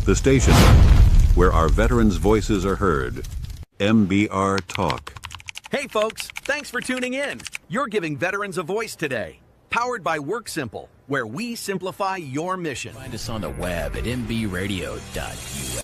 The station where our veterans' voices are heard. MBR Talk. Hey folks, thanks for tuning in. You're giving veterans a voice today. Powered by WorkSimple, where we simplify your mission. Find us on the web at mbradio.us.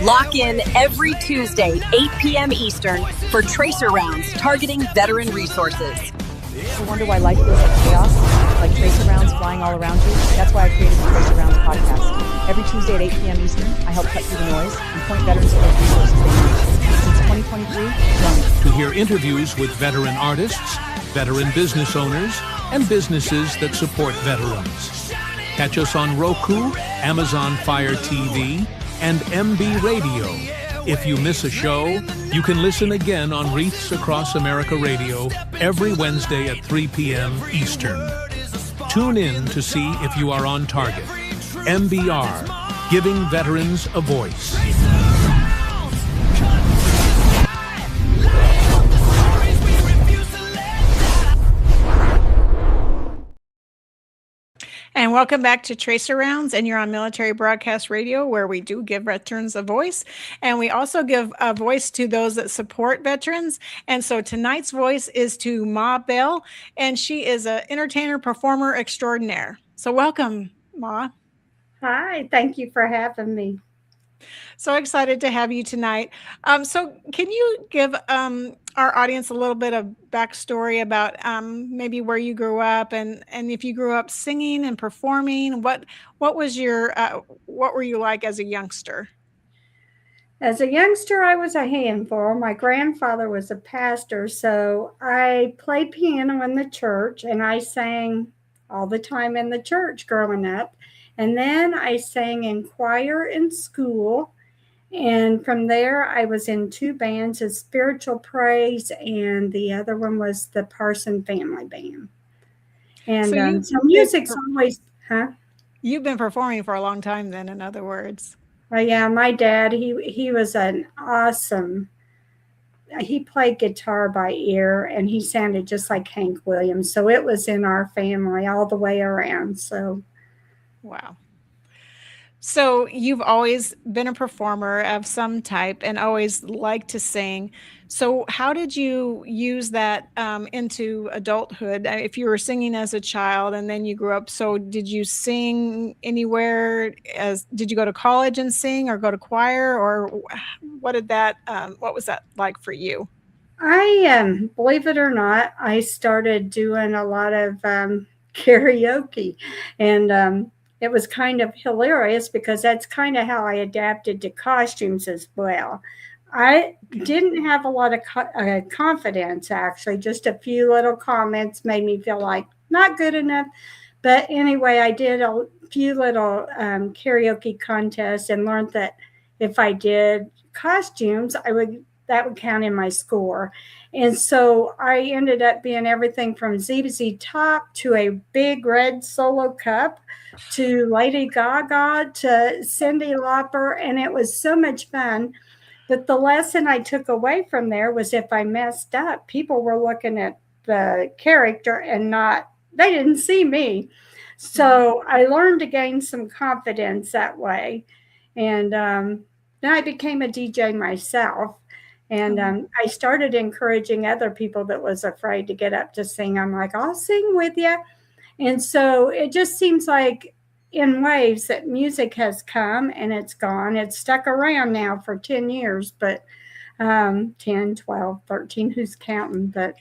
Lock in every Tuesday, 8 p.m. Eastern, for Tracer Rounds targeting veteran resources. You wonder why life feels like chaos, like tracer rounds flying all around you? That's why I created the Tracer Rounds podcast. Every Tuesday at 8 p.m. Eastern, I help cut through the noise and point veterans to those resources they need. Since 2023, join me. To hear interviews with veteran artists, veteran business owners, and businesses that support veterans. Catch us on Roku, Amazon Fire TV, and MB Radio. If you miss a show, you can listen again on Wreaths Across America Radio every Wednesday at 3 p.m. Eastern. Tune in to see if you are on target. MBR, giving veterans a voice. And welcome back to Tracer Rounds, and you're on Military Broadcast Radio, where we do give veterans a voice, and we also give a voice to those that support veterans. And so tonight's voice is to Ma Bell, and she is an entertainer, performer extraordinaire. So welcome, Ma. Hi, thank you for having me. So excited to have you tonight. So can you give our audience a little bit of backstory about maybe where you grew up, and if you grew up singing and performing, what was your what were you like as a youngster? As a youngster, I was a handful. My grandfather was a pastor, so I played piano in the church, and I sang all the time in the church growing up. And then I sang in choir in school. And from there, I was in two bands, a spiritual praise, and the other one was the Parson Family Band. And so music's always, You've been performing for a long time then, in other words. Well, yeah, my dad, he was an awesome, he played guitar by ear, and he sounded just like Hank Williams. So it was in our family all the way around, so. Wow. So you've always been a performer of some type and always liked to sing. So how did you use that into adulthood? If you were singing as a child and then you grew up, so did you sing anywhere? Did you go to college and sing, or go to choir, or what was that like for you? I, believe it or not, I started doing a lot of karaoke, and it was kind of hilarious because that's kind of how I adapted to costumes as well. I didn't have a lot of confidence, actually. Just a few little comments made me feel like not good enough. But anyway, I did a few little karaoke contests and learned that if I did costumes, that would count in my score. And so I ended up being everything from ZZ Top to a big red solo cup to Lady Gaga to Cyndi Lauper. And it was so much fun. But the lesson I took away from there was if I messed up, people were looking at the character and they didn't see me. So I learned to gain some confidence that way. And then I became a DJ myself. And I started encouraging other people that was afraid to get up to sing. I'm like, I'll sing with you. And so it just seems like in waves that music has come and it's gone. It's stuck around now for 10 years, but 10, 12, 13, who's counting? But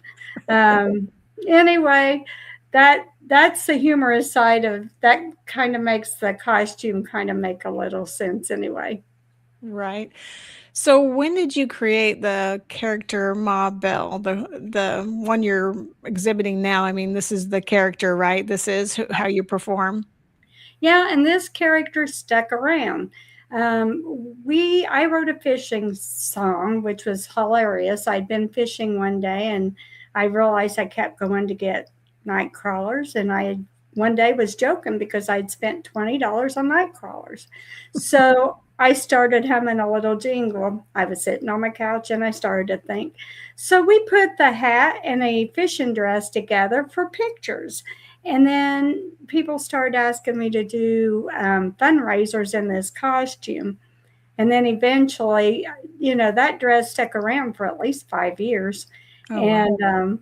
anyway, that's the humorous side of that. Kind of makes the costume kind of make a little sense anyway. Right. So when did you create the character Ma Bell, the one you're exhibiting now? I mean, this is the character, right? This is how you perform. Yeah, and this character stuck around. I wrote a fishing song, which was hilarious. I'd been fishing one day, and I realized I kept going to get night crawlers, and I one day was joking because I'd spent $20 on night crawlers. So I started humming a little jingle. I was sitting on my couch and I started to think. So we put the hat and a fishing dress together for pictures. And then people started asking me to do fundraisers in this costume. And then eventually, that dress stuck around for at least 5 years. Oh, and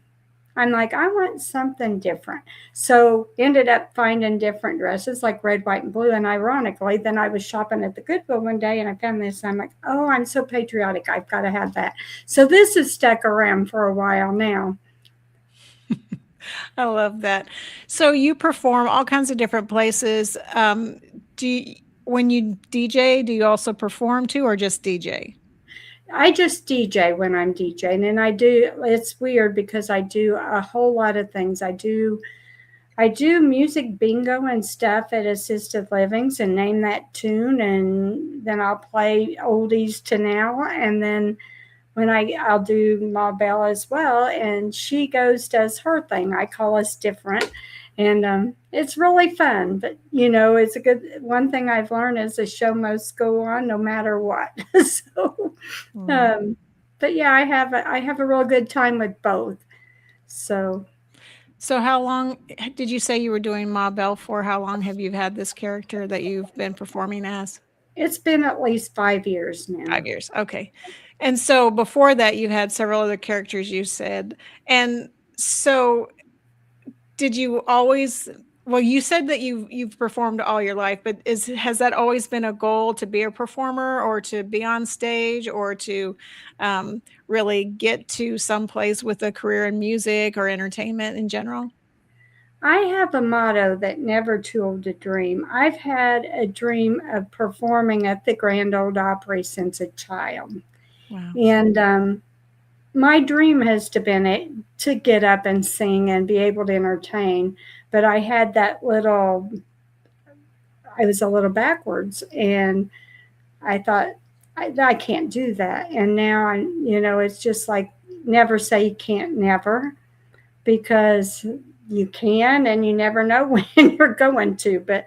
I'm like, I want something different. So ended up finding different dresses like red, white, and blue. And ironically, then I was shopping at the Goodwill one day and I found this. And I'm like, oh, I'm so patriotic. I've got to have that. So this has stuck around for a while now. I love that. So you perform all kinds of different places. When you DJ, do you also perform too, or just DJ? I just DJ when I'm DJing, and it's weird because I do a whole lot of things. I do music bingo and stuff at assisted livings and name that tune, and then I'll play oldies to now, and then when I'll do Ma Belle as well, and she does her thing. I call us different, and it's really fun. But it's a good one thing I've learned is the show must go on no matter what. So, but yeah, I have a real good time with both. So how long did you say you were doing Ma Belle for? How long have you had this character that you've been performing as? It's been at least 5 years now. 5 years. Okay. And so before that, you had several other characters, you said. And so did you always, well, you said that you've performed all your life, but has that always been a goal to be a performer or to be on stage or to really get to someplace with a career in music or entertainment in general? I have a motto that never too old to dream. I've had a dream of performing at the Grand Ole Opry since a child. Wow. And my dream has been to get up and sing and be able to entertain. But I had I was a little backwards, and I thought, I can't do that. And now, it's just like, never say you can't never, because you can, and you never know when you're going to. But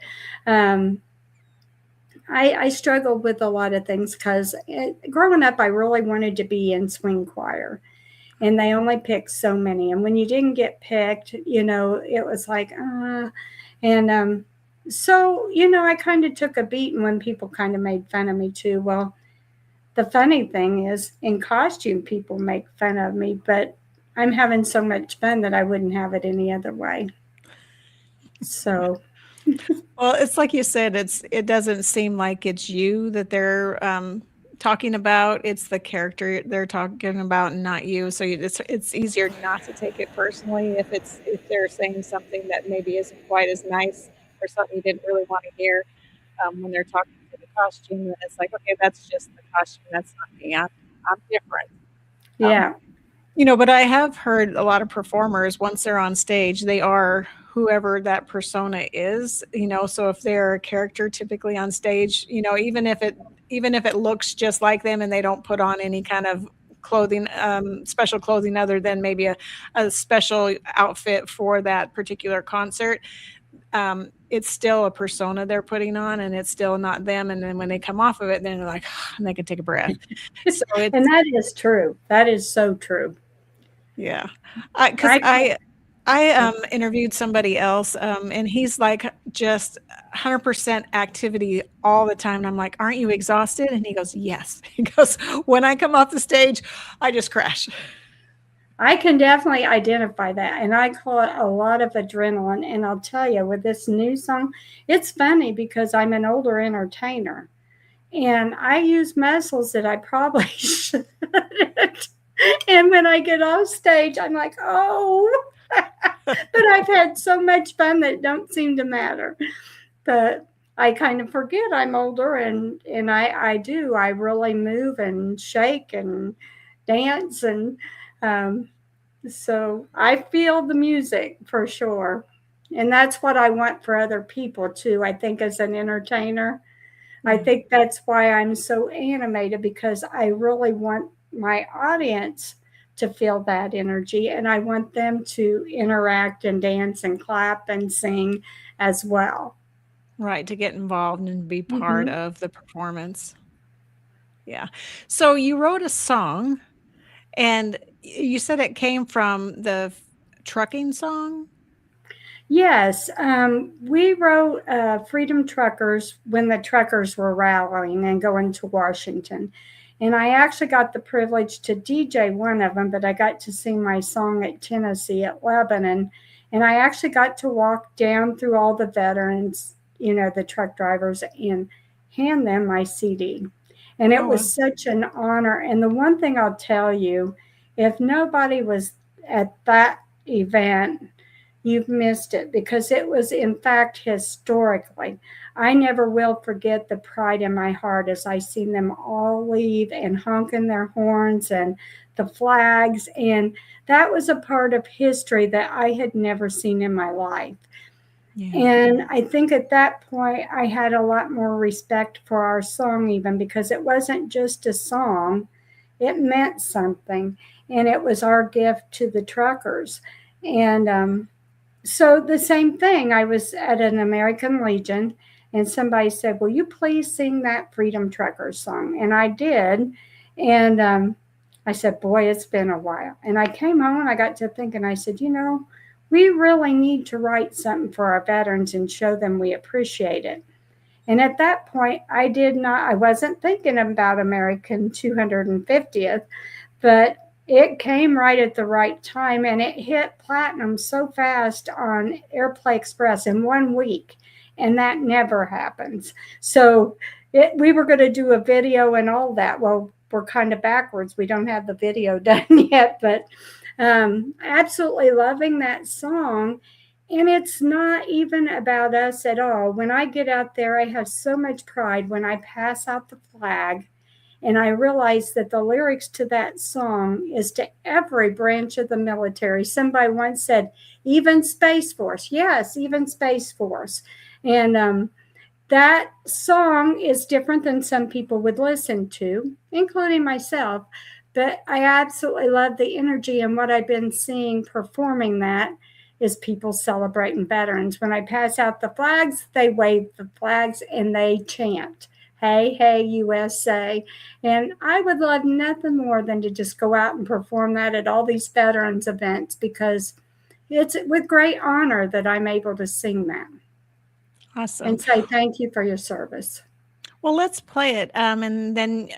I struggled with a lot of things because growing up, I really wanted to be in swing choir, and they only picked so many. And when you didn't get picked, it was like, so, I kind of took a beating when people kind of made fun of me too. Well, the funny thing is, in costume, people make fun of me, but I'm having so much fun that I wouldn't have it any other way. So, well, it's like you said, it doesn't seem like it's you that they're talking about. It's the character they're talking about, not you. So it's easier not to take it personally if they're saying something that maybe isn't quite as nice or something you didn't really want to hear when they're talking to the costume. And it's like, okay, that's just the costume. That's not me. I'm different. Yeah. But I have heard a lot of performers, once they're on stage, they are whoever that persona is, so if they're a character typically on stage, even if it looks just like them and they don't put on any kind of clothing, special clothing other than maybe a special outfit for that particular concert, it's still a persona they're putting on, and it's still not them. And then when they come off of it, then they're like, and they can take a breath. So and that is true. That is so true. Yeah. I interviewed somebody else, and he's like just 100% activity all the time. And I'm like, aren't you exhausted? And he goes, yes. He goes, when I come off the stage, I just crash. I can definitely identify that. And I call it a lot of adrenaline. And I'll tell you, with this new song, it's funny because I'm an older entertainer and I use muscles that I probably shouldn't. And when I get off stage, I'm like, oh, but I've had so much fun that it don't seem to matter. But I kind of forget I'm older, and I really move and shake and dance. And so I feel the music for sure. And that's what I want for other people too. I think as an entertainer, I think that's why I'm so animated, because I really want my audience to feel that energy, and I want them to interact and dance and clap and sing as well. Right, to get involved and be part of the performance. Yeah. So you wrote a song, and you said it came from the trucking song? Yes, we wrote Freedom Truckers when the truckers were rallying and going to Washington. And I actually got the privilege to DJ one of them, but I got to sing my song at Tennessee at Lebanon. And I actually got to walk down through all the veterans, the truck drivers, and hand them my CD. And it was such an honor. And the one thing I'll tell you, if nobody was at that event, you've missed it, because it was, in fact, historically. I never will forget the pride in my heart as I seen them all leave and honking their horns and the flags. And that was a part of history that I had never seen in my life. Yeah. And I think at that point, I had a lot more respect for our song, even because it wasn't just a song. It meant something. And it was our gift to the truckers. And so the same thing, I was at an American Legion, and somebody said, will you please sing that Freedom Truckers song? And I did. And I said, boy, it's been a while. And I came home and I got to thinking, I said, we really need to write something for our veterans and show them we appreciate it. And at that point, I wasn't thinking about American 250th, but it came right at the right time, and it hit platinum so fast on Airplay Express in 1 week, and that never happens. So we were going to do a video and all that. Well, we're kind of backwards. We don't have the video done yet, but absolutely loving that song. And it's not even about us at all. When I get out there, I have so much pride when I pass out the flag. And I realized that the lyrics to that song is to every branch of the military. Somebody once said, even Space Force. Yes, even Space Force. And that song is different than some people would listen to, including myself. But I absolutely love the energy, and what I've been seeing performing that is people celebrating veterans. When I pass out the flags, they wave the flags and they chant, hey, hey, USA. And I would love nothing more than to just go out and perform that at all these veterans events, because it's with great honor that I'm able to sing that. Awesome. And say thank you for your service. Well, let's play it, and then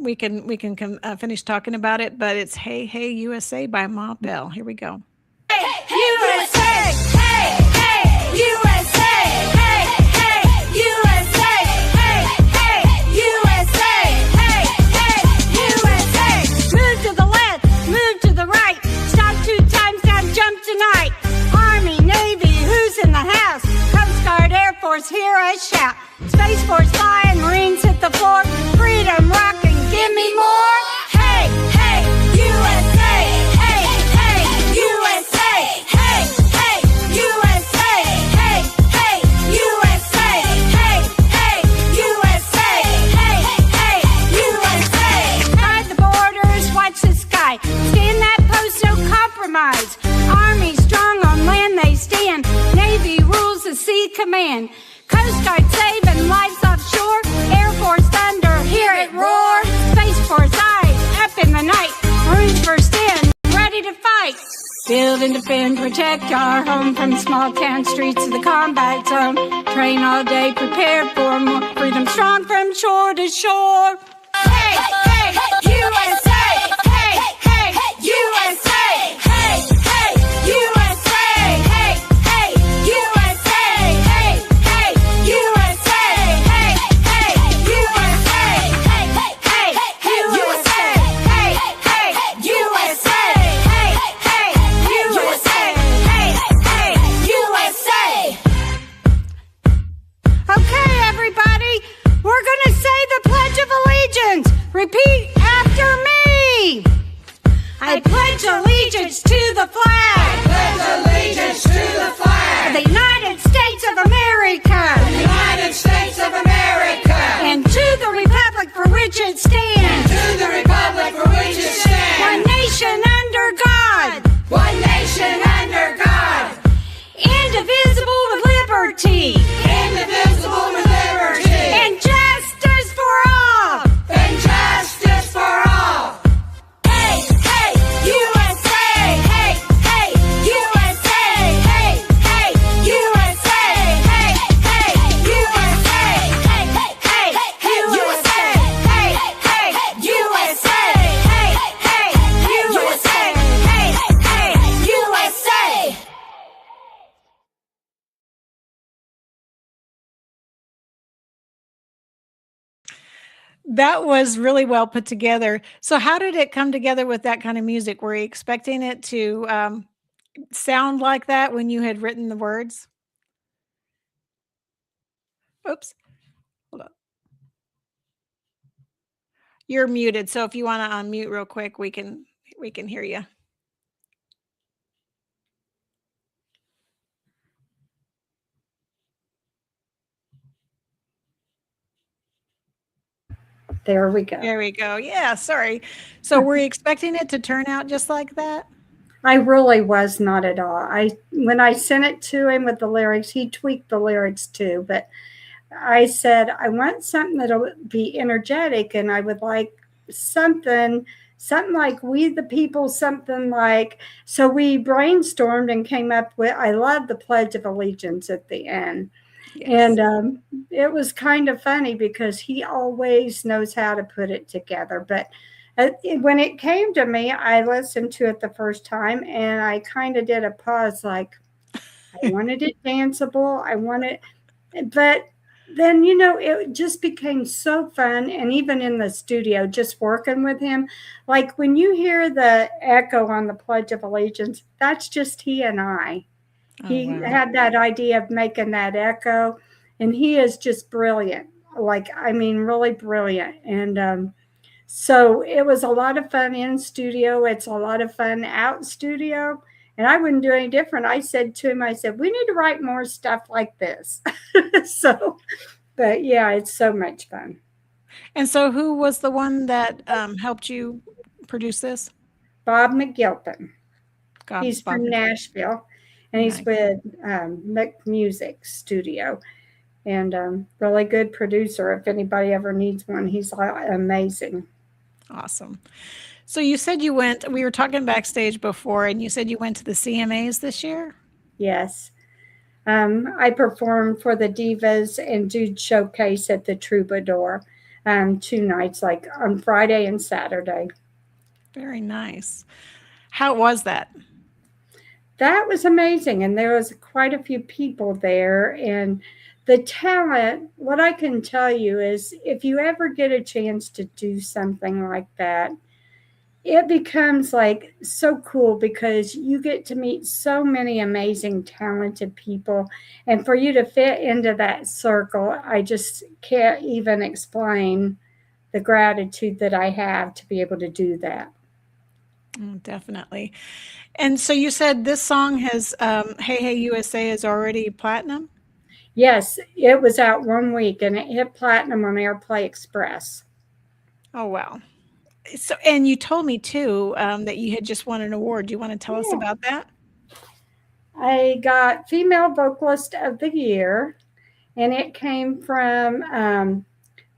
we can finish talking about it. But it's Hey, Hey, USA by Ma Bell. Here we go. Hey, USA! Hey, hey, USA! Hey, hey, USA! Hey, hey, USA! Hey, hey, USA! Move to the left, move to the right. Stop 2 times, down, jump tonight. Army, Navy, who's in the house? Coast Guard, Air Force, hear us shout. Space Force flying, Marines hit the floor. Freedom rocking, give me more. Hey, hey, USA! Hey, hey, USA! Hey, hey, USA! Hey, hey, USA! Hey, hey, USA! Hey, hey, USA! Guard the borders, watch the sky. Stand that post, no compromise. Army strong on land they stand. Navy rules the sea command. Coast Guard saving lives offshore. Air Force thunder, hear it roar. Space Force eyes up in the night. Marines first in, ready to fight. Build and defend, protect our home from small town streets to the combat zone. Train all day, prepare for more. Freedom strong from shore to shore. Hey, hey, USA! Hey, hey, USA! Hey, hey, USA! Hey, hey, USA! Hey, hey, USA! Hey, hey, USA! Hey, hey, USA! Hey, hey, USA! Hey, hey, USA! Hey, hey, USA! Okay, everybody, we're gonna say the Pledge of Allegiance. Repeat after me. I pledge allegiance to the flag. I pledge allegiance to the flag. Of the United States of America. The United States of America. And to the republic for which it stands. And to the republic for which it stands. One nation under God. One nation under God. Indivisible with liberty. Indivisible with liberty. And justice for all. And justice for all. Hey, hey, USA! Hey, hey, That was really well put together. So how did it come together with that kind of music? Were you expecting it to sound like that when you had written the words? Oops. Hold on. You're muted. So if you want to unmute real quick, we can hear you. There we go. There we go. Yeah, sorry. So were you expecting it to turn out just like that? I really was not at all. When I sent it to him with the lyrics, he tweaked the lyrics too, but I said, I want something that'll be energetic, and I would like something like We the People, something like, so we brainstormed and came up with, I love the Pledge of Allegiance at the end. Yes. And it was kind of funny because he always knows how to put it together. But when it came to me, I listened to it the first time and I kind of did a pause, like, I wanted it danceable. But then, it just became so fun. And even in the studio, just working with him, like when you hear the echo on the Pledge of Allegiance, that's just he and I. He had that idea of making that echo, and he is just brilliant. Really brilliant. And so it was a lot of fun in studio. It's a lot of fun out studio. And I wouldn't do any different. I said to him, we need to write more stuff like this. But yeah, it's so much fun. And so who was the one that helped you produce this? Bob McGilpin. He's from Nashville. And he's with Music Studio, and really good producer. If anybody ever needs one, he's amazing. Awesome. So you said we were talking backstage before, and you said you went to the CMAs this year? Yes. I performed for the Divas and Jude Showcase at the Troubadour 2 nights, like on Friday and Saturday. Very nice. How was that? That was amazing. And there was quite a few people there. And the talent, what I can tell you is if you ever get a chance to do something like that, it becomes like so cool because you get to meet so many amazing, talented people. And for you to fit into that circle, I just can't even explain the gratitude that I have to be able to do that. Oh, definitely. And so you said this song has, Hey Hey USA is already platinum? Yes, it was out 1 week and it hit platinum on Airplay Express. Oh, wow. So, and you told me too that you had just won an award. Do you want to tell us about that? I got Female Vocalist of the Year, and it came from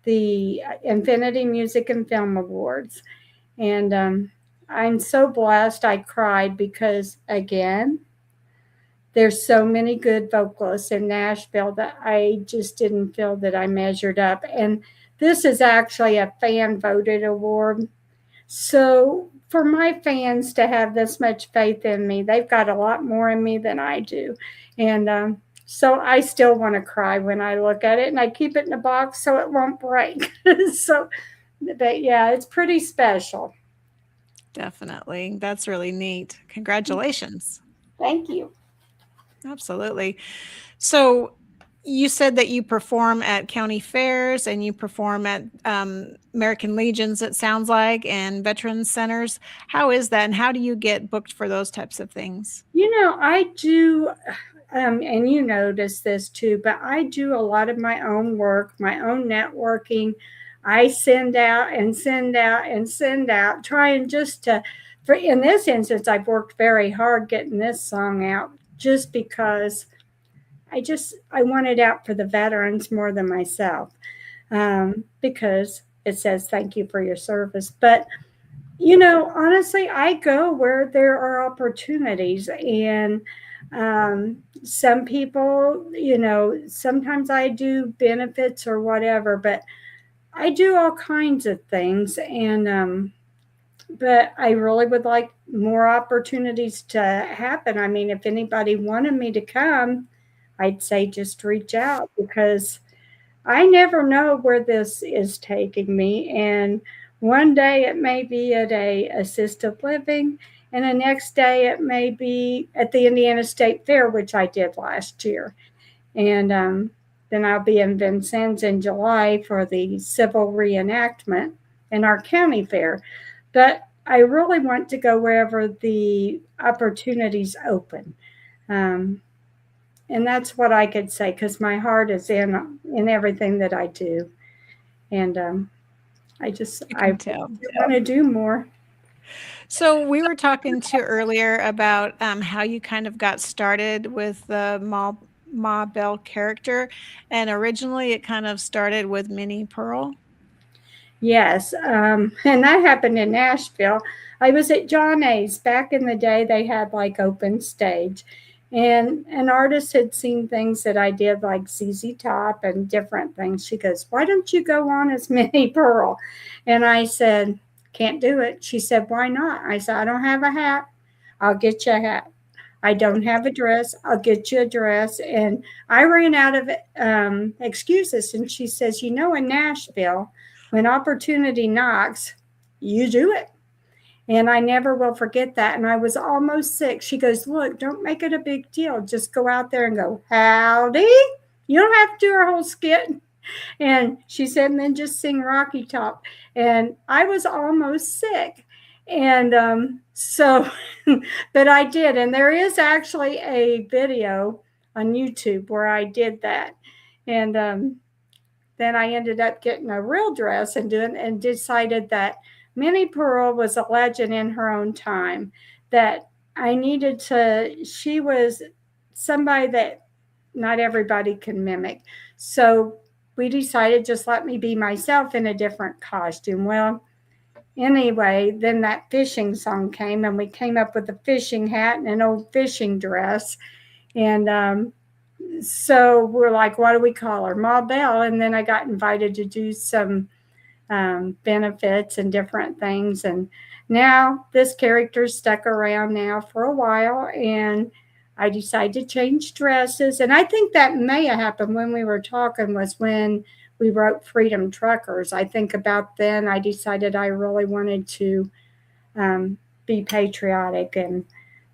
the Infinity Music and Film Awards. And I'm so blessed. I cried because, again, there's so many good vocalists in Nashville that I just didn't feel that I measured up. And this is actually a fan-voted award. So for my fans to have this much faith in me, they've got a lot more in me than I do. And so I still want to cry when I look at it, and I keep it in a box so it won't break. But yeah, it's pretty special. Definitely. That's really neat. Congratulations. Thank you. Absolutely. So you said that you perform at county fairs and you perform at American Legions, it sounds like, and veterans centers. How is that? And how do you get booked for those types of things? I do, and you notice this too, but I do a lot of my own work, my own networking. I send out and send out and send out, trying just to, in this instance, I've worked very hard getting this song out just because I want it out for the veterans more than myself, because it says thank you for your service. But, honestly, I go where there are opportunities, and some people, sometimes I do benefits or whatever, but I do all kinds of things. And but I really would like more opportunities to happen. I mean, if anybody wanted me to come, I'd say just reach out, because I never know where this is taking me. And one day it may be at a assisted living, and the next day it may be at the Indiana State Fair, which I did last year. And then I'll be in Vincennes in July for the civil reenactment in our county fair. But I really want to go wherever the opportunities open. And that's what I could say, because my heart is in everything that I do. And I want to do more. So we were talking to earlier about how you kind of got started with the Ma Bell character, and originally it kind of started with Minnie Pearl. Yes, and that happened in Nashville. I was at John A's. Back in the day, they had like open stage. And an artist had seen things that I did, like ZZ Top and different things. She goes, "Why don't you go on as Minnie Pearl?" And I said, "Can't do it." She said, "Why not?" I said, "I don't have a hat. I'll get you a hat. I don't have a dress. I'll get you a dress." And I ran out of excuses. And she says, "You know, in Nashville, when opportunity knocks, you do it." And I never will forget that. And I was almost sick. She goes, "Look, don't make it a big deal. Just go out there and go, 'Howdy.' You don't have to do her whole skit." And she said, "And then just sing Rocky Top." And I was almost sick. And but I did. And there is actually a video on YouTube where I did that. And then I ended up getting a real dress and decided that Minnie Pearl was a legend in her own time, that I needed to, she was somebody that not everybody can mimic. So we decided, just let me be myself in a different costume. Well, anyway, then that fishing song came, and we came up with a fishing hat and an old fishing dress. And so we're like, what do we call her? Ma Bell. And then I got invited to do some benefits and different things. And now this character's stuck around now for a while, and I decided to change dresses. And I think that may have happened when we were talking, was when we wrote Freedom Truckers. I think about then I decided I really wanted to be patriotic. And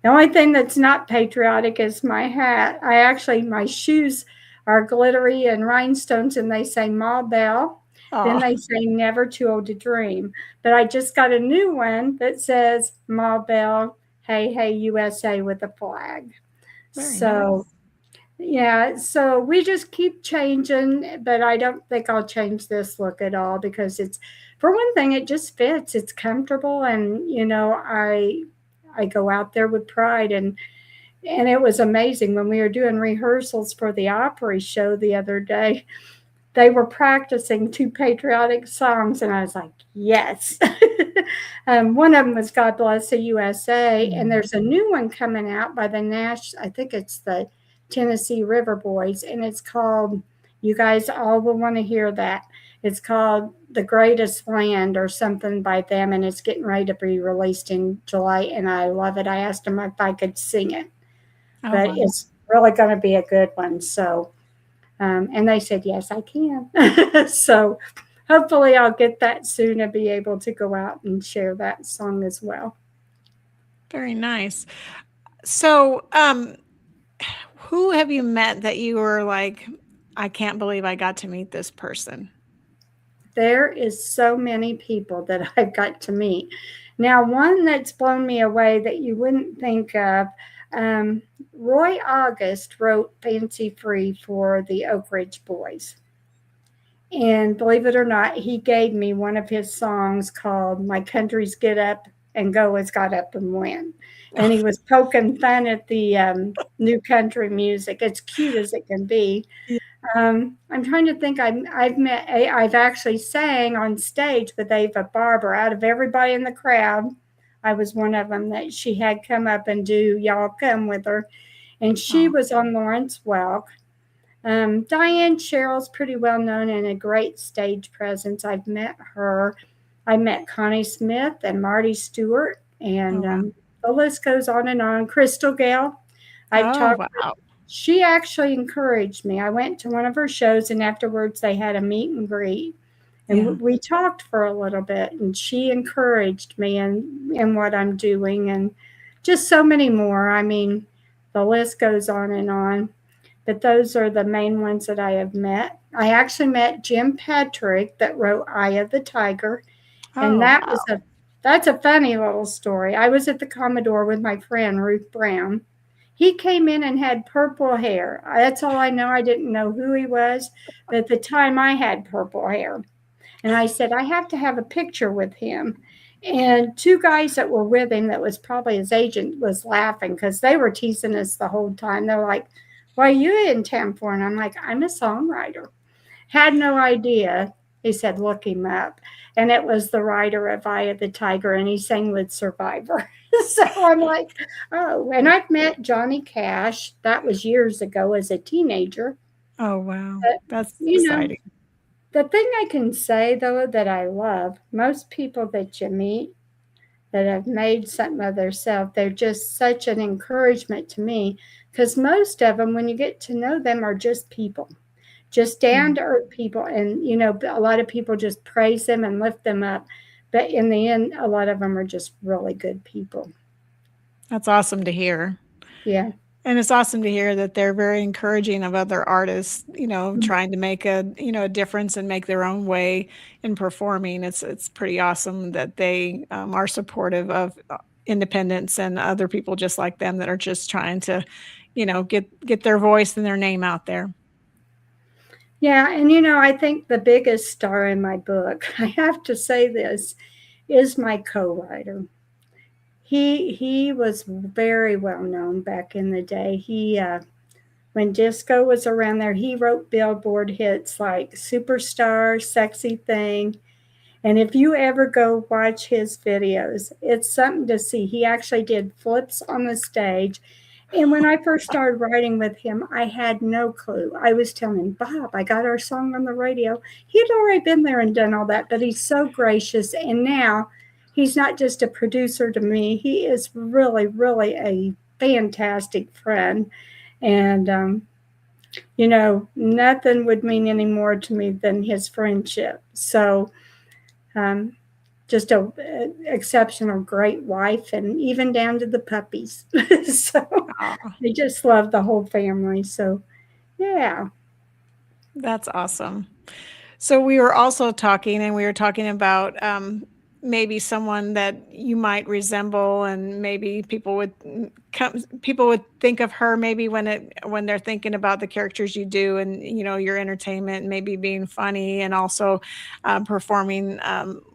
the only thing that's not patriotic is my hat. My shoes are glittery and rhinestones, and they say Ma Bell. Then they say "Never Too Old to Dream." But I just got a new one that says Ma Bell, "Hey, hey, USA," with a flag. Very nice. Yeah, so we just keep changing, but I don't think I'll change this look at all, because it's, for one thing, it just fits. It's comfortable, and, you know, I go out there with pride. And it was amazing when we were doing rehearsals for the Opry show the other day. They were practicing 2 patriotic songs, and I was like, yes. One of them was "God Bless the USA," and there's a new one coming out by I think it's the Tennessee River Boys, and it's called, you guys all will want to hear that. It's called "The Greatest Land" or something by them, and it's getting ready to be released in July, and I love it. I asked them if I could sing it, but wow. It's really going to be a good one. So. And they said, yes, I can. So hopefully I'll get that soon and be able to go out and share that song as well. Very nice. So who have you met that you were like, I can't believe I got to meet this person? There is so many people that I've got to meet. Now, one that's blown me away that you wouldn't think of, Roy August wrote "Fancy Free" for the Oak Ridge Boys. And believe it or not, he gave me one of his songs called "My Country's Get Up and Go Has Got Up and Went." And he was poking fun at the new country music. It's cute as it can be. I'm trying to think. I've actually sang on stage with Ava Barber. Out of everybody in the crowd, I was one of them that she had come up and do "Y'all Come With Her." And she was on Lawrence Welk. Diane Sherrill's pretty well known and a great stage presence. I've met her. I met Connie Smith and Marty Stewart, and the list goes on and on. Crystal Gale. I've talked. Wow. she actually encouraged me. I went to one of her shows, and afterwards they had a meet and greet. And we talked for a little bit, and she encouraged me in what I'm doing, and just so many more. I mean, the list goes on and on. But those are the main ones that I have met. I actually met Jim Patrick that wrote Eye of the Tiger. And that's a funny little story. I was at the Commodore with my friend Ruth Brown. He came in and had purple hair. That's all I know. I didn't know who he was. But at the time I had purple hair. And I said, I have to have a picture with him. And two guys that were with him that was probably his agent was laughing because they were teasing us the whole time. They're like, what are you in town for? And I'm like, I'm a songwriter. Had no idea. He said, look him up. And it was the writer of Eye of the Tiger, and he sang with Survivor. So I'm like, oh. And I've met Johnny Cash. That was years ago as a teenager. Oh, wow. But, That's exciting. The thing I can say, though, that I love, most people that you meet that have made something of themselves, they're just such an encouragement to me, because most of them, when you get to know them, are just people, just down-to-earth people. And, you know, a lot of people just praise them and lift them up. But in the end, a lot of them are just really good people. That's awesome to hear. Yeah. And it's awesome to hear that they're very encouraging of other artists, you know, trying to make a difference and make their own way in performing. It's pretty awesome that they are supportive of independence and other people just like them that are just trying to, you know, get their voice and their name out there. Yeah. And, you know, I think the biggest star in my book, I have to say this, is my co-writer. He was very well known back in the day. He when disco was around there, he wrote Billboard hits like Superstar, Sexy Thing. And if you ever go watch his videos, it's something to see. He actually did flips on the stage. And when I first started writing with him, I had no clue. I was telling him, Bob, I got our song on the radio. He'd already been there and done all that, but he's so gracious. And now he's not just a producer to me. He is really, really a fantastic friend. And, you know, nothing would mean any more to me than his friendship. So just a exceptional, great wife, and even down to the puppies. So I just love the whole family. So, yeah. That's awesome. So we were also talking about maybe someone that you might resemble, and maybe people would think of her maybe when they're thinking about the characters you do, and you know, your entertainment, maybe being funny and also performing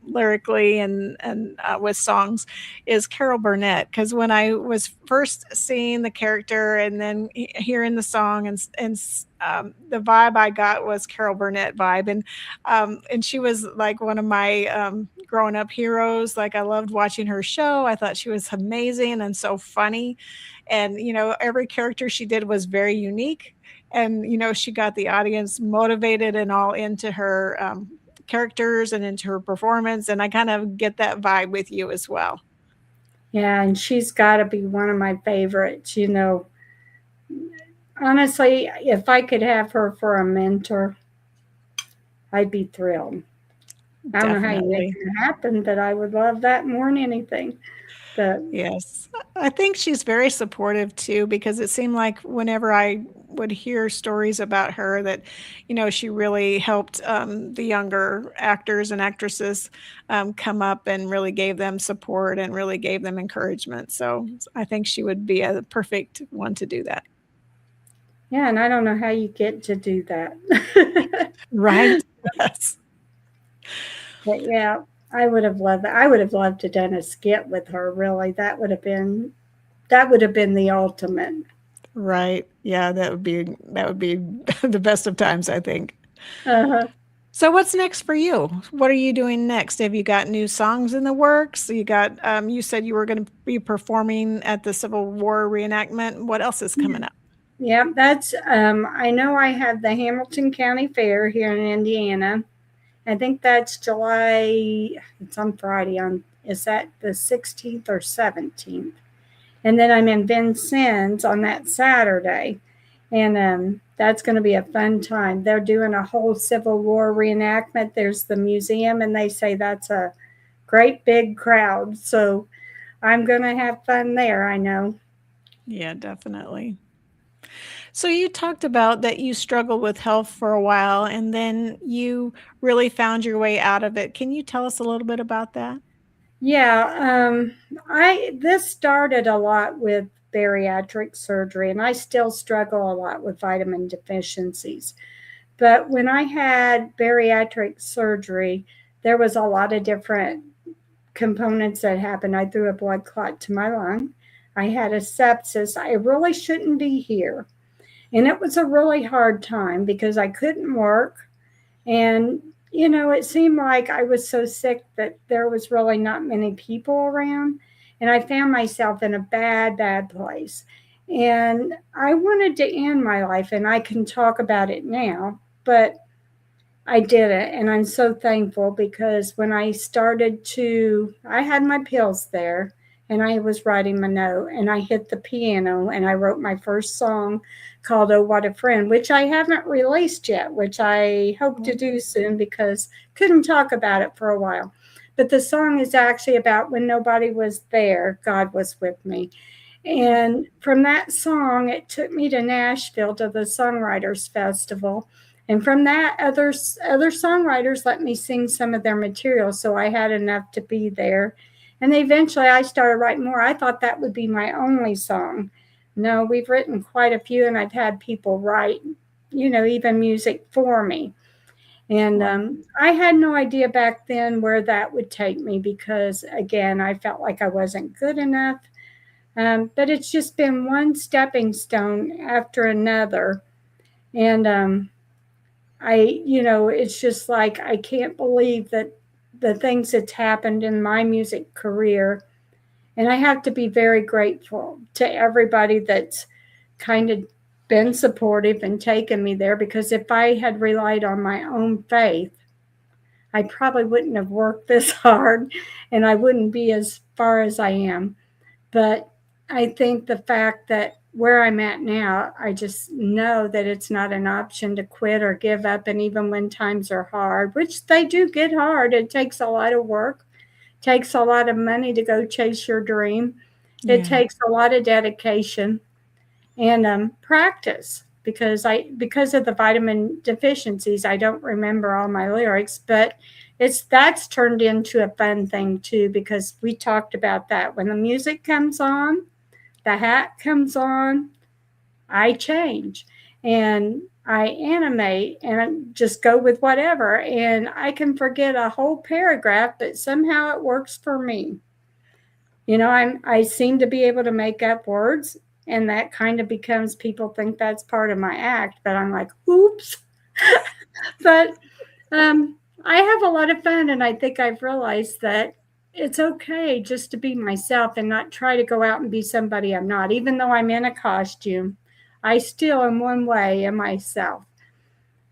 lyrically and with songs, is Carol Burnett. Because when I was first seeing the character and then hearing the song and the vibe I got was Carol Burnett vibe, and she was like one of my growing up heroes. Like, I loved watching her show. I thought she was amazing and so funny, and you know, every character she did was very unique, and you know, she got the audience motivated and all into her characters and into her performance, and I kind of get that vibe with you as well. Yeah, and she's got to be one of my favorites. You know, honestly, if I could have her for a mentor, I'd be thrilled. I don't know how you make it happen, but I would love that more than anything. But yes, I think she's very supportive too, because it seemed like whenever I would hear stories about her that, you know, she really helped the younger actors and actresses come up and really gave them support and really gave them encouragement. So I think she would be a perfect one to do that. Yeah, and I don't know how you get to do that. Right. Yes. But yeah, I would have loved that. I would have loved to have done a skit with her. Really, that would have been the ultimate. Right. Yeah, that would be the best of times, I think. Uh-huh. So what's next for you? What are you doing next? Have you got new songs in the works? You got you said you were going to be performing at the Civil War reenactment. What else is coming up? Yeah, that's I know I have the Hamilton County Fair here in Indiana. I think that's July, it's on Friday. Is that the 16th or 17th? And then I'm in Vincennes on that Saturday. And that's going to be a fun time. They're doing a whole Civil War reenactment. There's the museum, and they say that's a great big crowd. So I'm going to have fun there, I know. Yeah, definitely. So you talked about that you struggled with health for a while and then you really found your way out of it. Can you tell us a little bit about that? Yeah, this started a lot with bariatric surgery, and I still struggle a lot with vitamin deficiencies. But when I had bariatric surgery, there was a lot of different components that happened. I threw a blood clot to my lung. I had a sepsis. I really shouldn't be here. And it was a really hard time because I couldn't work. And, it seemed like I was so sick that there was really not many people around. And I found myself in a bad, bad place. And I wanted to end my life, and I can talk about it now, but I didn't. And I'm so thankful because when I I had my pills there, and I was writing my note, and I hit the piano, and I wrote my first song called Oh What a Friend, which I haven't released yet, which I hope to do soon because couldn't talk about it for a while. But the song is actually about when nobody was there, God was with me. And from that song, it took me to Nashville to the Songwriters Festival. And from that, other songwriters let me sing some of their material, so I had enough to be there. And eventually I started writing more. I thought that would be my only song. No, we've written quite a few, and I've had people write, even music for me. And I had no idea back then where that would take me because, again, I felt like I wasn't good enough. But it's just been one stepping stone after another. And it's just like I can't believe that the things that's happened in my music career. And I have to be very grateful to everybody that's kind of been supportive and taken me there, because if I had relied on my own faith, I probably wouldn't have worked this hard and I wouldn't be as far as I am. But I think the fact that where I'm at now, I just know that it's not an option to quit or give up. And even when times are hard, which they do get hard, it takes a lot of work, takes a lot of money to go chase your dream. It takes a lot of dedication and practice because of the vitamin deficiencies, I don't remember all my lyrics, but that's turned into a fun thing too, because we talked about that. When the music comes on, the hat comes on, I change and I animate and I just go with whatever. And I can forget a whole paragraph, but somehow it works for me. I seem to be able to make up words, and that kind of becomes, people think that's part of my act, but I'm like, oops. But I have a lot of fun, and I think I've realized that it's okay just to be myself and not try to go out and be somebody I'm not. Even though I'm in a costume, I still in one way am myself,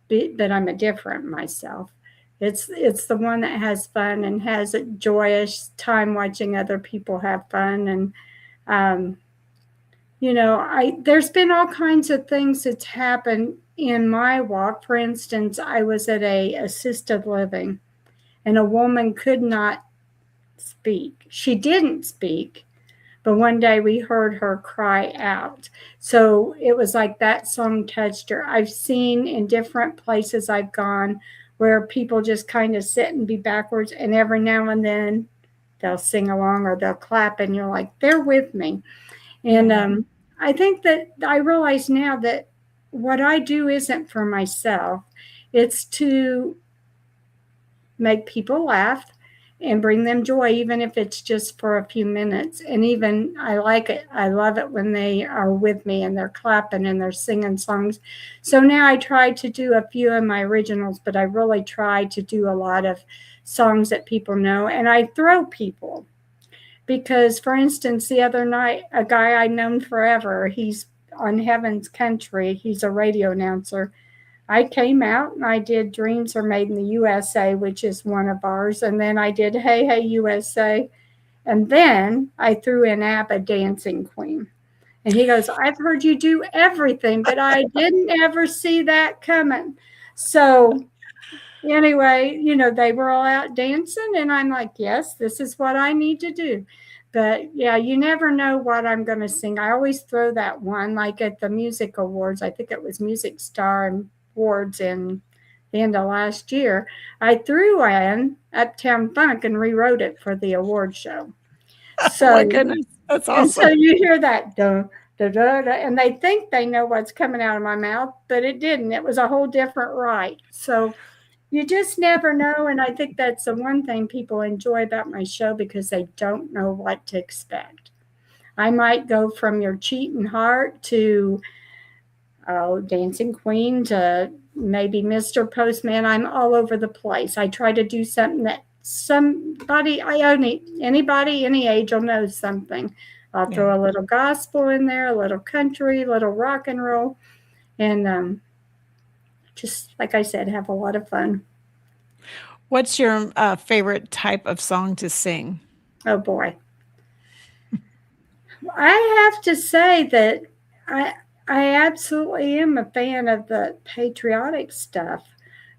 but I'm a different myself. It's the one that has fun and has a joyous time watching other people have fun. And, there's been all kinds of things that's happened in my walk. For instance, I was at a assisted living and a woman could not speak. She didn't speak, but one day we heard her cry out. So it was like that song touched her. I've seen in different places I've gone where people just kind of sit and be backwards, and every now and then they'll sing along or they'll clap, and you're like, they're with me. And I think that I realize now that what I do isn't for myself. It's to make people laugh and bring them joy, even if it's just for a few minutes. And even I like it. I love it when they are with me and they're clapping and they're singing songs. So now I try to do a few of my originals, but I really try to do a lot of songs that people know. And I throw people because, for instance, the other night, a guy I've known forever, he's on Heaven's Country. He's a radio announcer. I came out and I did Dreams Are Made in the USA, which is one of ours. And then I did Hey, Hey, USA. And then I threw in ABBA Dancing Queen. And he goes, I've heard you do everything, but I didn't ever see that coming. So anyway, they were all out dancing, and I'm like, yes, this is what I need to do. But yeah, you never know what I'm going to sing. I always throw that one, like at the music awards. I think it was Music Star Awards in the end of last year. I threw in Uptown Funk and rewrote it for the award show. So, Oh my goodness, that's and so awesome. you hear that, duh, duh, duh, duh, and they think they know what's coming out of my mouth, but it didn't. It was a whole different right. So you just never know. And I think that's the one thing people enjoy about my show, because they don't know what to expect. I might go from your cheating heart to Dancing Queen to maybe Mr. Postman. I'm all over the place. I try to do something that anybody, any age will know something. I'll throw a little gospel in there, a little country, a little rock and roll, and just, like I said, have a lot of fun. What's your favorite type of song to sing? Oh boy. I have to say that I absolutely am a fan of the patriotic stuff.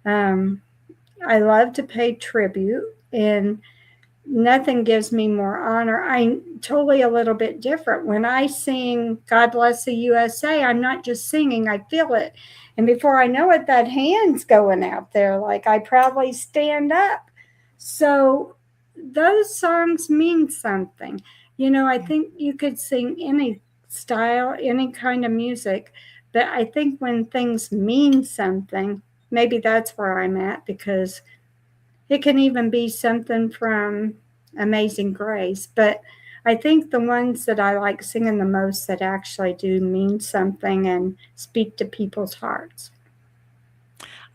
I love to pay tribute, and nothing gives me more honor. I'm totally a little bit different. When I sing God Bless the USA, I'm not just singing, I feel it. And before I know it, that hand's going out there, like I proudly stand up. So those songs mean something. I think you could sing any style, any kind of music, but I think when things mean something, maybe that's where I'm at, because it can even be something from Amazing Grace. But I think the ones that I like singing the most that actually do mean something and speak to people's hearts.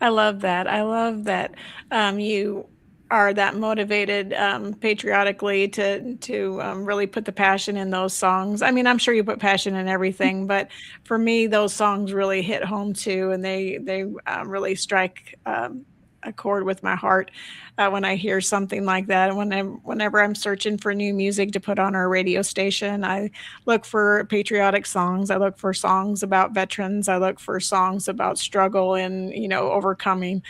I love that. I love that you are that motivated patriotically to really put the passion in those songs. I mean, I'm sure you put passion in everything, but for me, those songs really hit home too, and they really strike a chord with my heart when I hear something like that. And whenever I'm searching for new music to put on our radio station, I look for patriotic songs. I look for songs about veterans. I look for songs about struggle and, overcoming,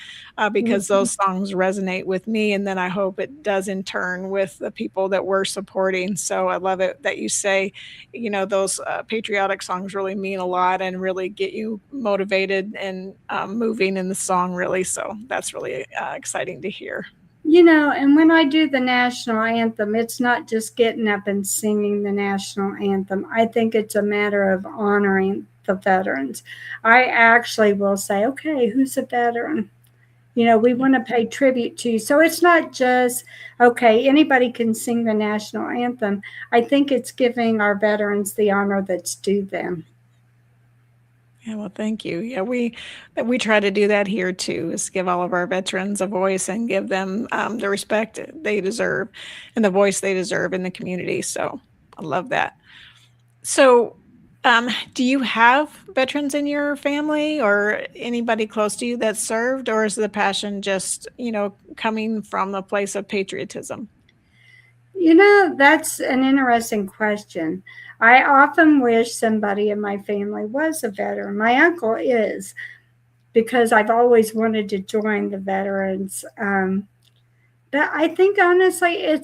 because those songs resonate with me. And then I hope it does in turn with the people that we're supporting. So I love it that you say, those patriotic songs really mean a lot and really get you motivated and moving in the song, really. So that's really exciting to hear. And when I do the national anthem, it's not just getting up and singing the national anthem. I think it's a matter of honoring the veterans. I actually will say, okay, who's a veteran? We want to pay tribute to. So it's not just, okay, anybody can sing the national anthem. I think it's giving our veterans the honor that's due them. Yeah, well, thank you. Yeah, we try to do that here too, is give all of our veterans a voice and give them the respect they deserve and the voice they deserve in the community. So I love that. So do you have veterans in your family or anybody close to you that served, or is the passion just, coming from a place of patriotism? That's an interesting question. I often wish somebody in my family was a veteran. My uncle is, because I've always wanted to join the veterans. But I think, honestly,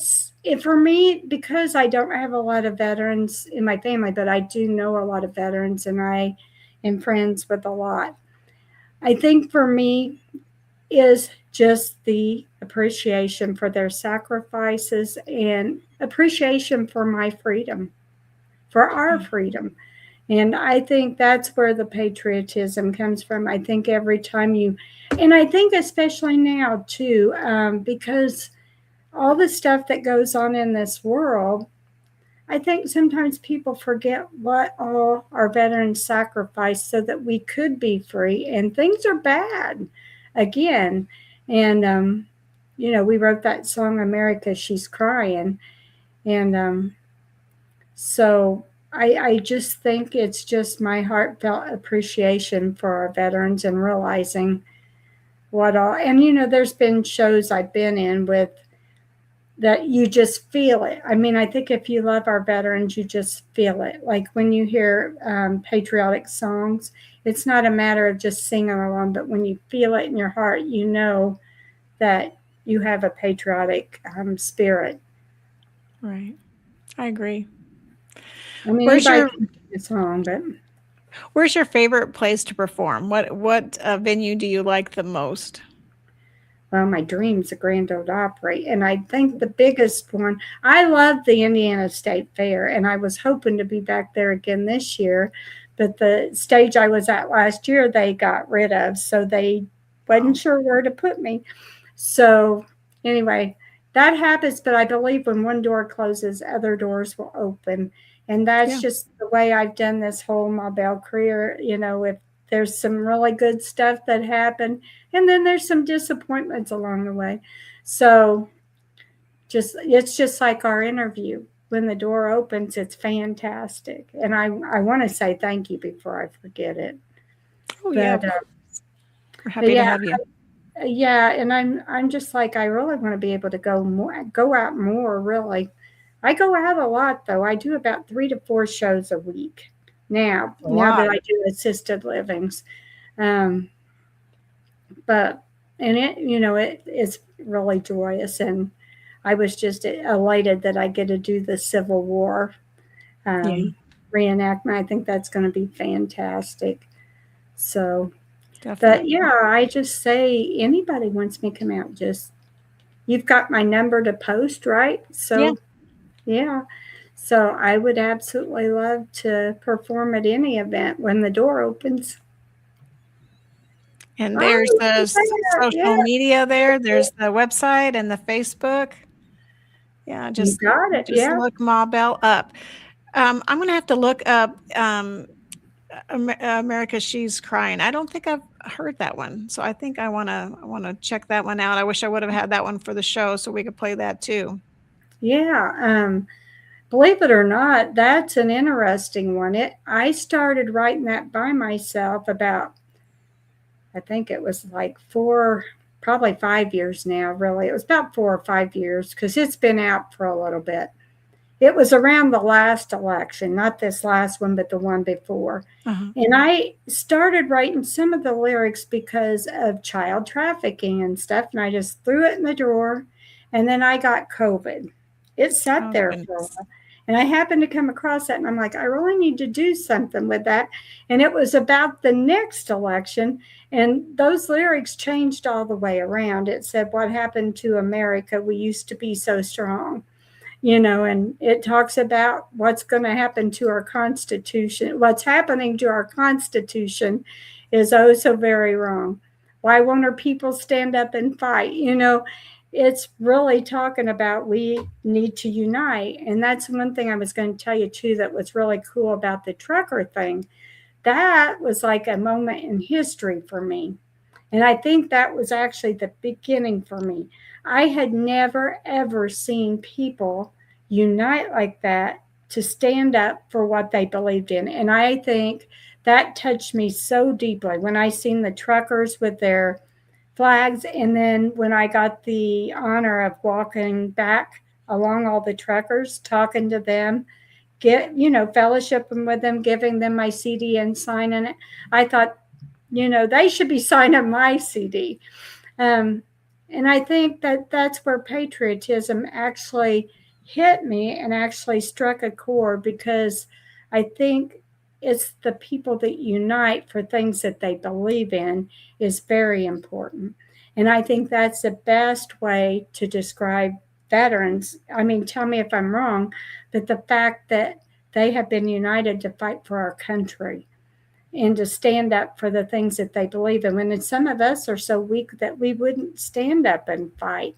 for me, because I don't have a lot of veterans in my family, but I do know a lot of veterans and I am friends with a lot. I think for me is just the appreciation for their sacrifices and appreciation for my freedom, for our freedom. And I think that's where the patriotism comes from. I think every time and I think especially now too, because all the stuff that goes on in this world, I think sometimes people forget what all our veterans sacrificed so that we could be free, and things are bad again. And, we wrote that song, America, She's Crying. And so I just think it's just my heartfelt appreciation for our veterans and realizing what all, and there's been shows I've been in with that you just feel it. I mean, I think if you love our veterans, you just feel it. Like when you hear patriotic songs, it's not a matter of just singing along, but when you feel it in your heart, you know that you have a patriotic spirit. Right. I agree. I mean, Where's anybody your can sing a song, but Where's your favorite place to perform? What venue do you like the most? well, my dream's a Grand Ole Opry. And I think the biggest one, I love the Indiana State Fair, and I was hoping to be back there again this year. But the stage I was at last year, they got rid of, so they wasn't sure where to put me. So anyway, that happens, but I believe when one door closes, other doors will open. And that's Yeah. just the way I've done this whole Ma Belle career. You know, if there's some really good stuff that happened, and then there's some disappointments along the way. So it's just like our interview. When the door opens, it's fantastic. And I want to say thank you before I forget it. Oh yeah, But we're happy to yeah, have you. yeah, and I'm just like, I really want to be able to go out more, really. I go out a lot though. I do about 3 to 4 shows a week now. A Now that lot. I do assisted livings. Um, but and it is really joyous, and I was just elated that I get to do the Civil War Yeah, reenactment. I think that's going to be fantastic. So, but definitely. yeah, I just say anybody wants me to come out, just you've got my number to post, right? Yeah. So yeah. So I would absolutely love to perform at any event when the door opens. And there's Oh, the social yeah, media there. There's the website and the Facebook. Yeah, you just got it. Yeah. look Ma Belle up. I'm gonna have to look up America She's Crying. I don't think I've heard that one, so I think I wanna check that one out. I wish I would have had that one for the show so we could play that too. Yeah. Believe it or not, that's an interesting one. I started writing that by myself about, I think it was like probably 5 years now, really. It was about 4 or 5 years because it's been out for a little bit. It was around the last election, not this last one, but the one before. Uh-huh. And I started writing some of the lyrics because of child trafficking and stuff. And I just threw it in the drawer. And then I got COVID. It sat Oh, there for a goodness. while. And I happened to come across that. And I'm like, I really need to do something with that. And it was about the next election. And those lyrics changed all the way around. It said, what happened to America? We used to be so strong. And it talks about what's going to happen to our Constitution. What's happening to our Constitution is oh so very wrong. Why won't our people stand up and fight? It's really talking about we need to unite. And that's one thing I was going to tell you, too, that was really cool about the trucker thing. That was like a moment in history for me. And I think that was actually the beginning for me. I had never, ever seen people unite like that to stand up for what they believed in. And I think that touched me so deeply when I seen the truckers with their flags. And then when I got the honor of walking back along all the truckers, talking to them, fellowshipping with them, giving them my CD and signing it, I thought, they should be signing my CD. And I think that that's where patriotism actually hit me and actually struck a chord, because I think it's the people that unite for things that they believe in is very important. And I think that's the best way to describe veterans. I mean, tell me if I'm wrong, but the fact that they have been united to fight for our country and to stand up for the things that they believe in. And some of us are so weak that we wouldn't stand up and fight.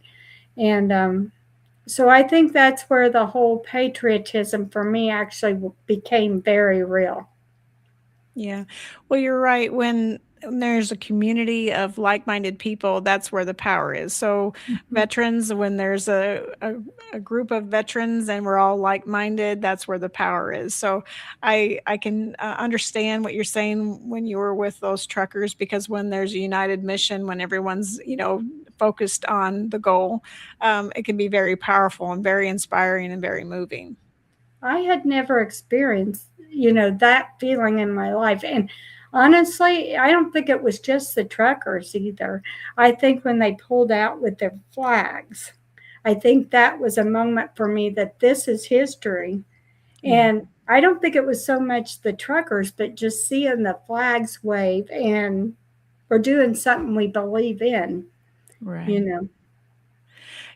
And so I think that's where the whole patriotism for me actually became very real. Yeah. Well, you're right. When there's a community of like-minded people, that's where the power is. So veterans, when there's a group of veterans and we're all like-minded, that's where the power is. So I can understand what you're saying when you were with those truckers, because when there's a united mission, when everyone's, focused on the goal, it can be very powerful and very inspiring and very moving. I had never experienced, that feeling in my life. And honestly, I don't think it was just the truckers either. I think when they pulled out with their flags, I think that was a moment for me that this is history. And I don't think it was so much the truckers, but just seeing the flags wave and we're doing something we believe in, Right.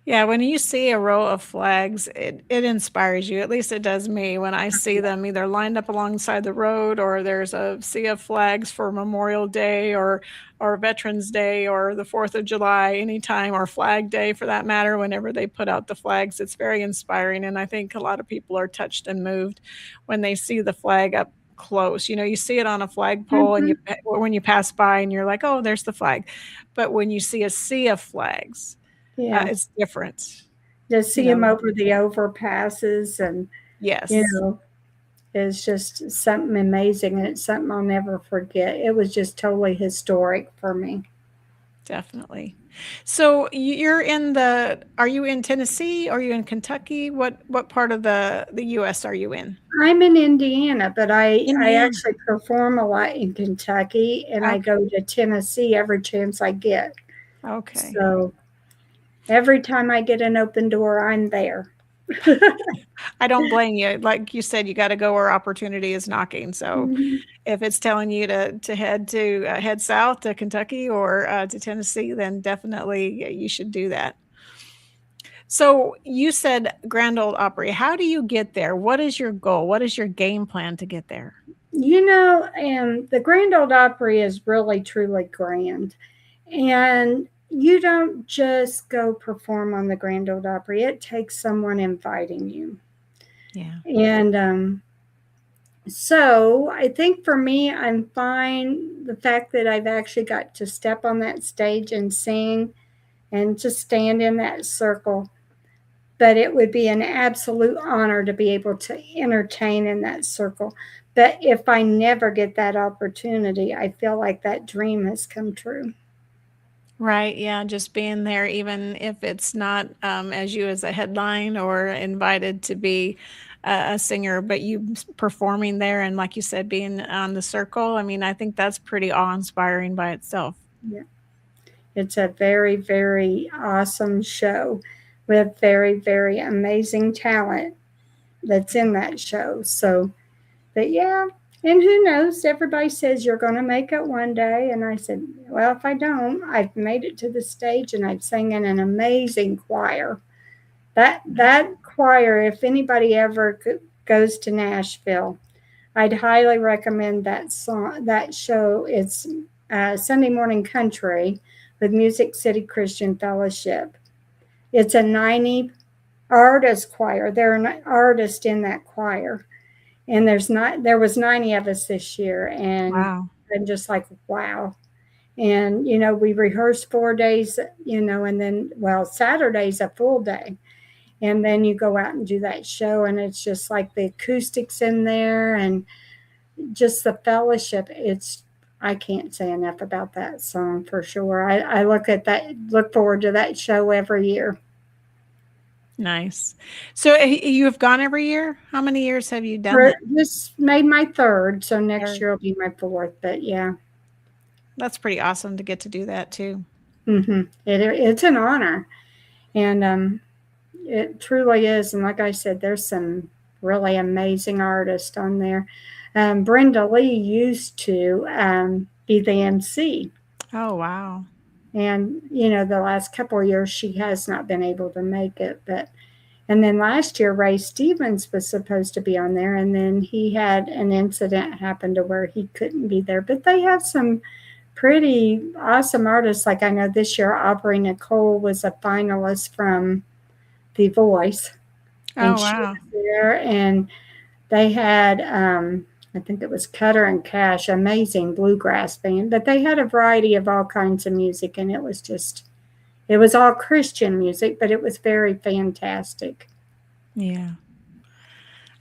Yeah, when you see a row of flags, it inspires you. At least it does me when I see them either lined up alongside the road, or there's a sea of flags for Memorial Day or Veterans Day or the 4th of July, anytime, or Flag Day for that matter. Whenever they put out the flags, it's very inspiring. And I think a lot of people are touched and moved when they see the flag up close. You see it on a flagpole and when you pass by and you're like, oh, there's the flag. But when you see a sea of flags, Yeah. it's different. To see them over the overpasses and, Yes. it's just something amazing. And it's something I'll never forget. It was just totally historic for me. Definitely. So are you in Tennessee? Are you in Kentucky? What part of the US are you in? I'm in Indiana, but I Indiana. actually perform a lot in Kentucky, and I go to Tennessee every chance I get. Okay. So every time I get an open door, I'm there. I don't blame you. Like you said, you got to go where opportunity is knocking. So if it's telling you to head south to Kentucky or to Tennessee, then definitely you should do that. So you said Grand Ole Opry. How do you get there? What is your goal? What is your game plan to get there? The Grand Ole Opry is really, truly grand. And you don't just go perform on the Grand Ole Opry. It takes someone inviting you. Yeah. And so I think for me, I'm fine. The fact that I've actually got to step on that stage and sing and to stand in that circle. But it would be an absolute honor to be able to entertain in that circle. But if I never get that opportunity, I feel like that dream has come true. Right. Yeah. Just being there, even if it's not as you as a headline or invited to be a singer, but you performing there and, like you said, being on the circle. I mean, I think that's pretty awe-inspiring by itself. Yeah. It's a very, very awesome show with very, very amazing talent that's in that show. So, but yeah. And who knows? Everybody says you're going to make it one day. And I said, well, if I don't, I've made it to the stage and I've sang in an amazing choir. That choir, if anybody ever goes to Nashville, I'd highly recommend that show. It's Sunday Morning Country with Music City Christian Fellowship. It's a 90 artist choir. There are an artist in that choir. And there was 90 of us this year. And Wow. I'm just like, wow. And, we rehearsed 4 days, and then, Saturday's a full day. And then you go out and do that show. And it's just like the acoustics in there and just the fellowship. I can't say enough about that song for sure. I look forward to that show every year. Nice. So you have gone every year? How many years have you done that? This made my third, so next year will be my fourth. But yeah, that's pretty awesome to get to do that too. It's an honor, and it truly is. And like I said, there's some really amazing artists on there. Brenda Lee used to be the MC. Oh, wow. And, the last couple of years, she has not been able to make it. And then last year, Ray Stevens was supposed to be on there. And then he had an incident happen to where he couldn't be there. But they have some pretty awesome artists. Like I know this year, Opry Nicole was a finalist from The Voice. Oh, wow. She was there. And they had... I think it was Cutter and Cash, amazing bluegrass band. But they had a variety of all kinds of music, and it was all Christian music, but it was very fantastic. Yeah.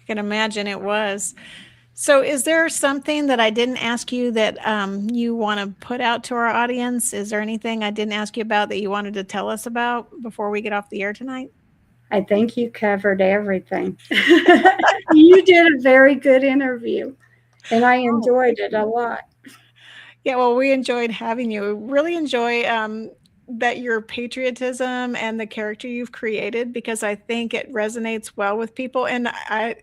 I can imagine it was. So, is there something that I didn't ask you that you want to put out to our audience? Is there anything I didn't ask you about that you wanted to tell us about before we get off the air tonight? I think you covered everything. You did a very good interview, and I Oh, enjoyed thank it a you. lot. Yeah, well, we enjoyed having you. Really enjoy that your patriotism and the character you've created because I think it resonates well with people. And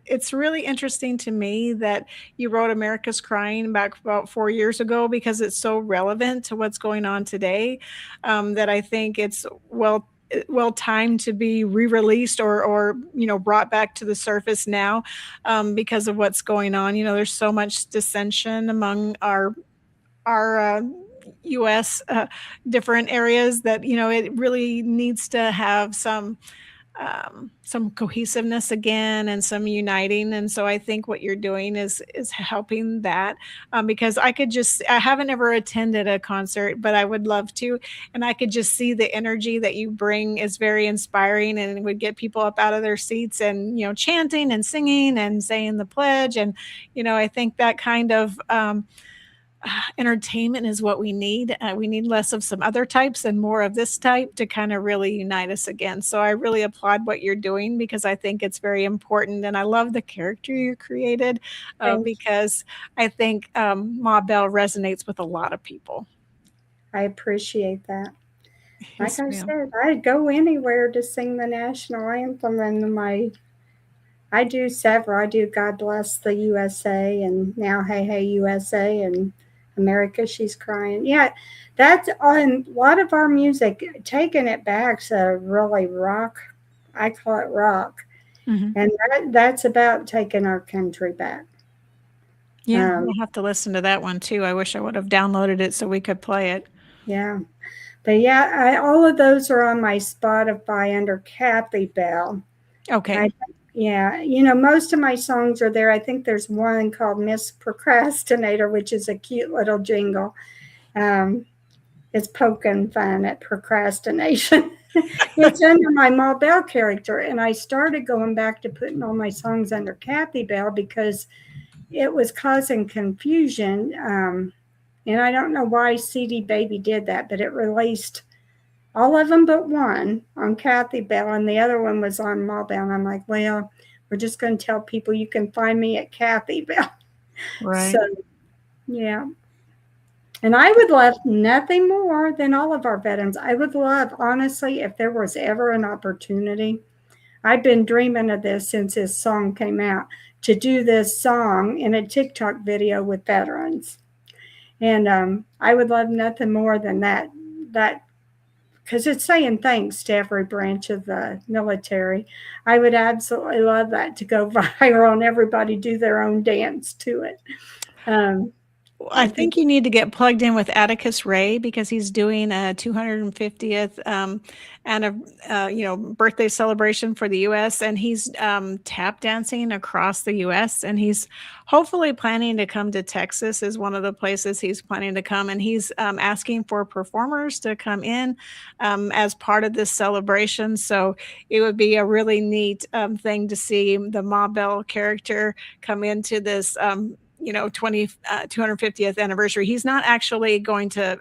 it's really interesting to me that you wrote America's Crying back about 4 years ago because it's so relevant to what's going on today that I think it's well timed to be re-released or brought back to the surface now because of what's going on. There's so much dissension among our U.S. Different areas that it really needs to have some cohesiveness again and some uniting. And so I think what you're doing is helping that because I haven't ever attended a concert, but I would love to, and I could just see the energy that you bring is very inspiring and it would get people up out of their seats and chanting and singing and saying the pledge. And I think that kind of entertainment is what we need. We need less of some other types and more of this type to kind of really unite us again. So I really applaud what you're doing because I think it's very important. And I love the character you created Thank you. because I think Ma Bell resonates with a lot of people. I appreciate that. Like Yes, I ma'am. said, I'd go anywhere to sing the national anthem, and I do several. I do God Bless the USA, and now Hey Hey USA, and America She's Crying. Yeah, that's on a lot of our music. Taking it back's a really rock. I call it rock, Mhm. and that's about taking our country back. Yeah, Um, we'll have to listen to that one too. I wish I would have downloaded it so we could play it. yeah, but yeah, all of those are on my Spotify under Kathy Bell. Okay. I, yeah, most of my songs are there. I think there's one called Miss Procrastinator, which is a cute little jingle. Um, it's poking fun at procrastination. It's under my Ma Bell character. And I started going back to putting all my songs under Kathy Bell because it was causing confusion. And I don't know why CD Baby did that, but it released all of them but one on Kathy Bell, and the other one was on Ma Bell. And I'm like, well, we're just going to tell people you can find me at Kathy Bell. Right. So, yeah. And I would love nothing more than all of our veterans. I would love, honestly, if there was ever an opportunity. I've been dreaming of this since this song came out, to do this song in a TikTok video with veterans. And I would love nothing more than that because it's saying thanks to every branch of the military. I would absolutely love that to go viral and everybody do their own dance to it. I think you need to get plugged in with Atticus Ray because he's doing a 250th birthday celebration for the U.S. and he's tap dancing across the U.S. and he's hopefully planning to come to Texas is one of the places he's planning to come, and he's asking for performers to come in as part of this celebration. So it would be a really neat thing to see the Ma Bell character come into this 250th anniversary. He's not actually going to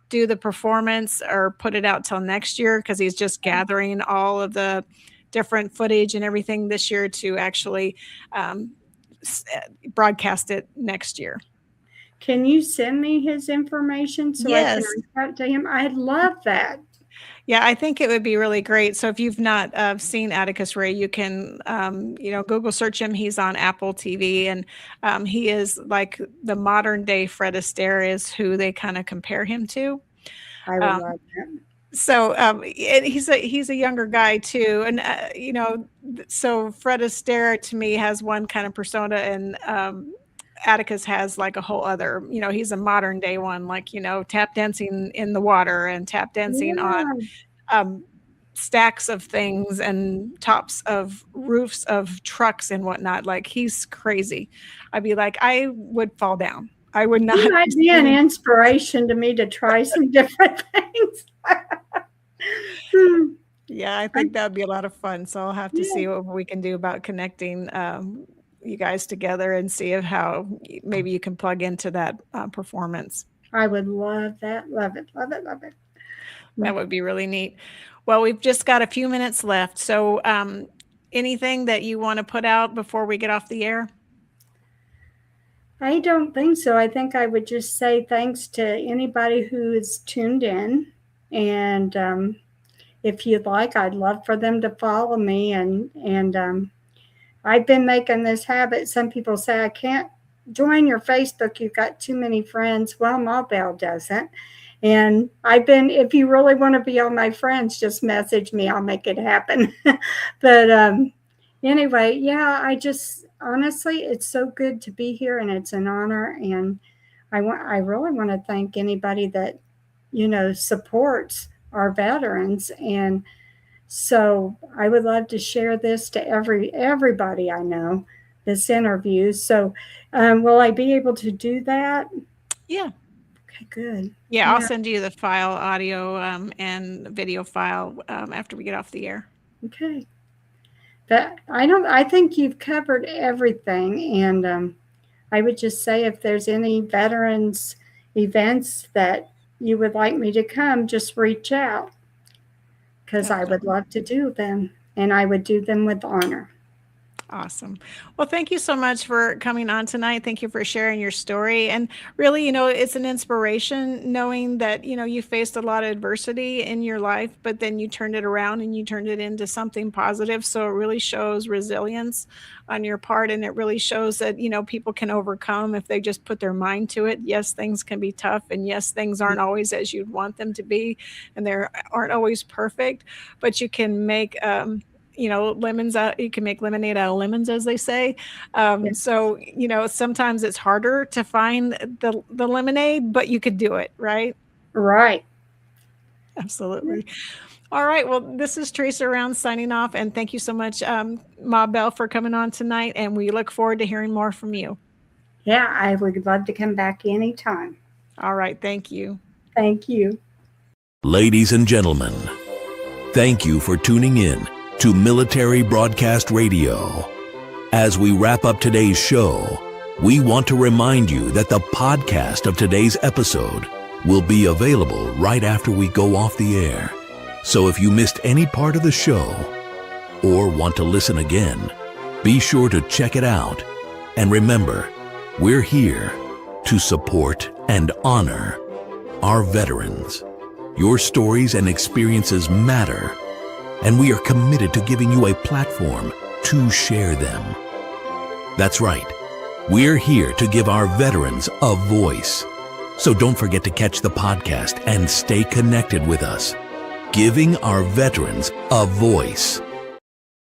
do the performance or put it out till next year because he's just gathering all of the different footage and everything this year to actually broadcast it next year. Can you send me his information so I can Yes. reach out to him? I'd love that. Yeah, I think it would be really great. So if you've not seen Atticus Ray, you can, Google search him. He's on Apple TV, and he is like the modern day Fred Astaire is who they kind of compare him to. I would Um, love that. So and he's a younger guy too, and so Fred Astaire to me has one kind of persona, and Atticus has like a whole other. He's a modern day one, like tap dancing in the water and tap dancing on Yeah. stacks of things and tops of roofs of trucks and whatnot. Like he's crazy. I'd be like, I would fall down. I would not. He might be an inspiration to me to try some different things. Yeah, I think that would be a lot of fun. So I'll have to see what we can do about connecting, you guys together and see if how maybe you can plug into that performance. I would love that. Love it. Love it. Love it. That would be really neat. Well, we've just got a few minutes left. So anything that you want to put out before we get off the air? I don't think so. I think I would just say thanks to anybody who is tuned in. And if you'd like, I'd love for them to follow me. And I've been making this habit. Some people say, I can't join your Facebook. You've got too many friends. Well, Ma Bell doesn't. And if you really want to be on my friends, just message me. I'll make it happen. But anyway, yeah, honestly, it's so good to be here, and it's an honor. And I really want to thank anybody that, supports our veterans. And so I would love to share this to everybody I know, this interview. So will I be able to do that? Yeah. Okay, good. Yeah, I'll send you the file, audio and video file after we get off the air. Okay. But I think you've covered everything. And I would just say if there's any veterans events that you would like me to come, just reach out, because I would love to do them, and I would do them with honor. Awesome. Well, thank you so much for coming on tonight. Thank you for sharing your story. And really, it's an inspiration knowing that, you faced a lot of adversity in your life, but then you turned it around and you turned it into something positive. So it really shows resilience on your part. And it really shows that, people can overcome if they just put their mind to it. Yes, things can be tough. And yes, things aren't always as you'd want them to be. And they aren't always perfect, but you can make, you can make lemonade out of lemons, as they say. Yes. So, sometimes it's harder to find the lemonade, but you could do it, right? Right. Absolutely. All right. Well, this is Teresa Rounds signing off. And thank you so much, Ma Bell, for coming on tonight. And we look forward to hearing more from you. Yeah, I would love to come back anytime. All right. Thank you. Thank you. Ladies and gentlemen, thank you for tuning in to Military Broadcast Radio. As we wrap up today's show, we want to remind you that the podcast of today's episode will be available right after we go off the air. So if you missed any part of the show or want to listen again, be sure to check it out. And remember, we're here to support and honor our veterans. Your stories and experiences matter, and we are committed to giving you a platform to share them. That's right. We're here to give our veterans a voice. So don't forget to catch the podcast and stay connected with us. Giving our veterans a voice.